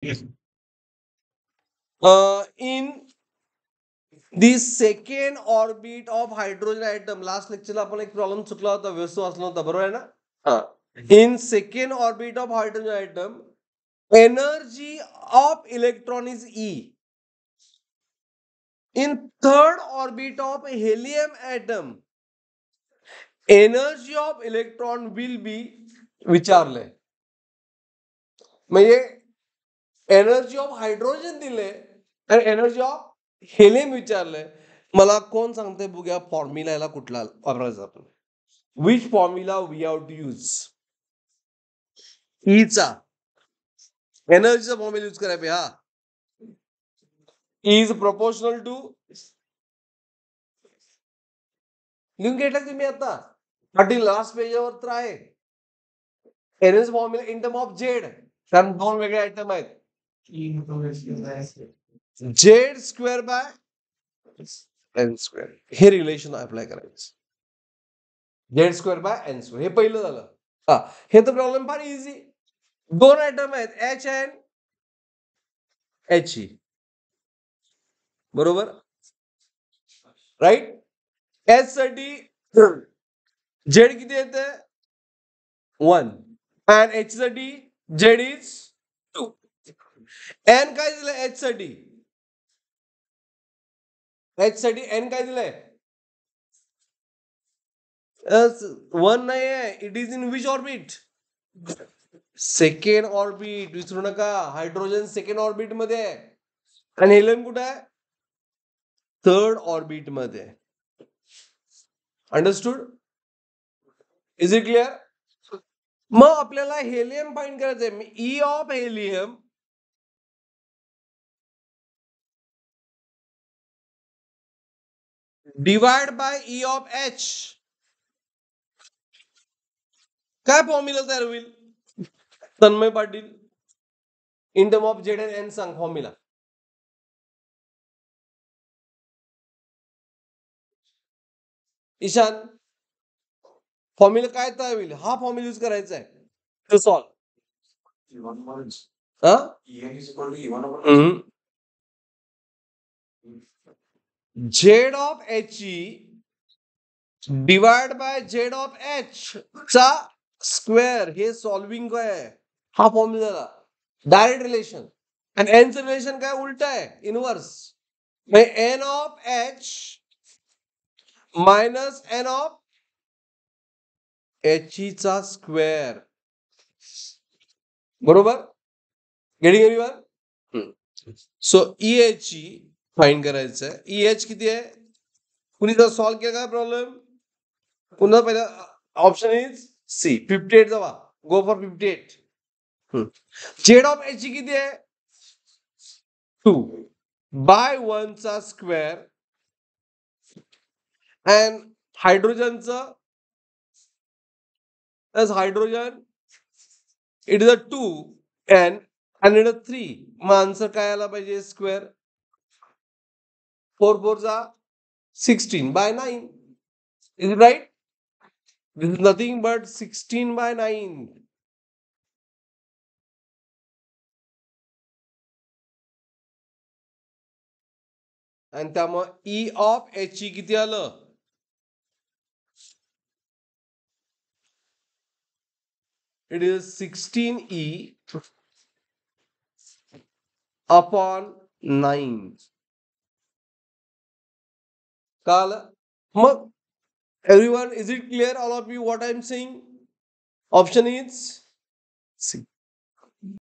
In the second orbit of hydrogen atom, last lecture ला आपण एक प्रॉब्लेम चुकला होता, व्यस्त वाचला होता, बरोबर आहे ना? In second orbit of hydrogen atom, energy of electron is E. In third orbit of helium atom, energy of electron will be विचारले. म्हणजे एनर्जी ऑफ हायड्रोजन दिले आणि एनर्जी ऑफ हेलियम विचारलंय. मला कोण सांगते बघूया फॉर्म्युला याला कुठला वापरायचा आपण. Which formula we have to use? ईचा एनर्जीचा फॉर्म्युला यूज करायचा. हा इज प्रपोर्शनल टू, लिहून घेतला तुम्ही आता पाटील लास्ट पेजवर तर आहे. Energy formula in term of Z, कारण दोन वेगळे आयटम आहेत. Z square by N square, हे रिलेशन अप्लाय करायचं. Z square by N square, हे पहिलं झालं. हा, हे तर प्रॉब्लेम फार इझी. दोन आयटम आहेत एच एन एच ई, बरोबर राईट. एच साठी झेड किती येते? 1. अँड एच साठी झेड इज 2. एन काय दिलंय एच साठी? एच साठी एन काय दिलंय? 1 नाही आहे. It is in which orbit? Second orbit. विसरू नका, हायड्रोजन सेकंड ऑर्बिट मध्ये आहे आणि हेलियम कुठे आहे? थर्ड ऑर्बिट मध्ये. अंडरस्टूड? Is it clear? मग आपल्याला हेलियम फाइंड करायचंय. E of helium divide by E of H. काय फॉर्म्युला तयार होईल Tanmay Patil? In term of Z N N सांग फॉर्म्युला. ईशान, फॉर्म्युला काय तयार होईल? हा फॉर्म्युला यूज करायचा आहे to solve. Z of H E divide by Z of H चा स्क्वेअर, हे सॉल्विंग आहे. हा फॉर्म्युला डायरेक्ट रिलेशन. आणि एनचं रिलेशन काय उलट आहे, inverse. N of H minus N of H चा स्क्वेअर, बरोबर. Getting everyone? So E H find करायचं आहे. ई एच किती आहे? कुणी जर सॉल्व्ह केला काय प्रॉब्लेम? पुन्हा पहिला ऑप्शन इज सी. 58 जावा, go for 58. Z of H किती आहे? 2 बाय 1 चा स्क्वेअर. अँड हायड्रोजनचं hydrogen it is a 2 and it is 3. मग आन्सर काय आला पाहिजे? स्क्वेअर. 4 4 जा 16 by 9. Is it right? This is nothing but 16 by 9. आणि त्यामुळे ई ऑफ एच किती आलं? It is 16E upon 9. कळालं? मग everyone, is it clear all of you what I am saying? Option is C.